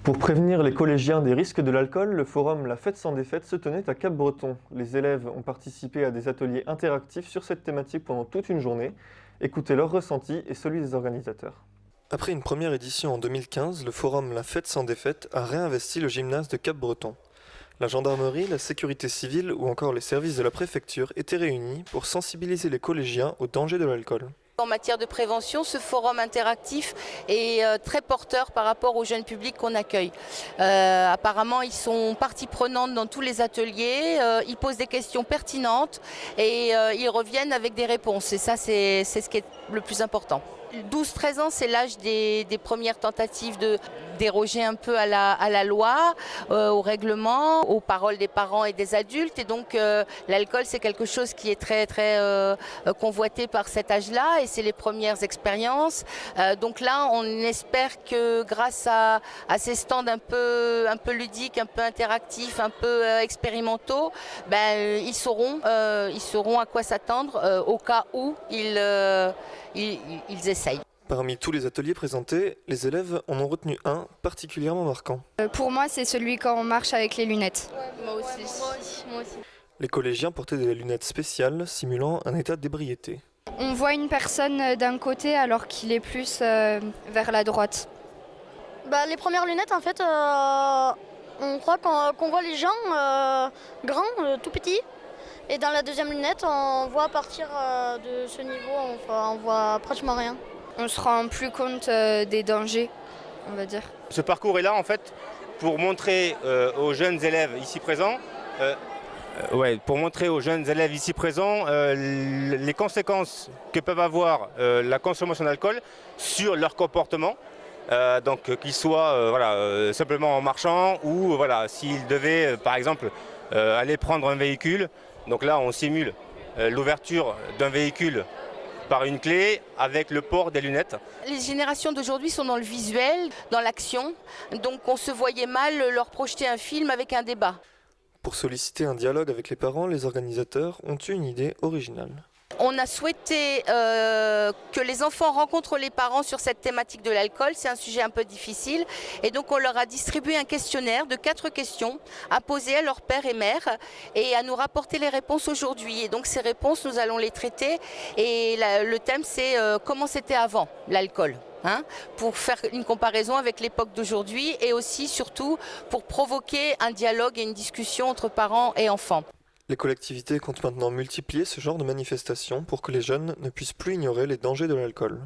Pour prévenir les collégiens des risques de l'alcool, le forum La Fête sans défaite se tenait à Cap-Breton. Les élèves ont participé à des ateliers interactifs sur cette thématique pendant toute une journée. Écoutez leur ressenti et celui des organisateurs. Après une première édition en 2015, le forum La Fête sans défaite a réinvesti le gymnase de Cap-Breton. La gendarmerie, la sécurité civile ou encore les services de la préfecture étaient réunis pour sensibiliser les collégiens aux dangers de l'alcool. En matière de prévention, ce forum interactif est très porteur par rapport au jeune public qu'on accueille. Apparemment, ils sont partie prenante dans tous les ateliers, ils posent des questions pertinentes et ils reviennent avec des réponses. Et ça, c'est ce qui est le plus important. 12-13 ans, c'est l'âge des premières tentatives de déroger un peu à la loi, au règlement, aux paroles des parents et des adultes. Et donc l'alcool, c'est quelque chose qui est très convoité par cet âge-là et c'est les premières expériences. Donc là, on espère que grâce à ces stands un peu ludiques, un peu interactifs, un peu expérimentaux, ils sauront à quoi s'attendre au cas où ils essayent. Parmi tous les ateliers présentés, les élèves en ont retenu un particulièrement marquant. Pour moi, c'est celui quand on marche avec les lunettes. Moi aussi. Les collégiens portaient des lunettes spéciales simulant un état d'ébriété. On voit une personne d'un côté alors qu'il est plus vers la droite. Les premières lunettes, en fait, on croit qu'on voit les gens grands, tout petits. Et dans la deuxième lunette, on voit à partir de ce niveau, on voit pratiquement rien. On se rend plus compte des dangers, on va dire. Ce parcours est là en fait pour montrer aux jeunes élèves ici présents, les conséquences que peuvent avoir la consommation d'alcool sur leur comportement. Donc qu'ils soient simplement en marchant ou s'ils devaient par exemple aller prendre un véhicule. Donc là on simule l'ouverture d'un véhicule par une clé avec le port des lunettes. Les générations d'aujourd'hui sont dans le visuel, dans l'action, donc on se voyait mal leur projeter un film avec un débat. Pour solliciter un dialogue avec les parents, les organisateurs ont eu une idée originale. On a souhaité que les enfants rencontrent les parents sur cette thématique de l'alcool. C'est un sujet un peu difficile. Et donc on leur a distribué un questionnaire de 4 questions à poser à leur père et mère et à nous rapporter les réponses aujourd'hui. Et donc ces réponses, nous allons les traiter. Et le thème, c'est comment c'était avant l'alcool. Pour faire une comparaison avec l'époque d'aujourd'hui et aussi, surtout, pour provoquer un dialogue et une discussion entre parents et enfants. Les collectivités comptent maintenant multiplier ce genre de manifestations pour que les jeunes ne puissent plus ignorer les dangers de l'alcool.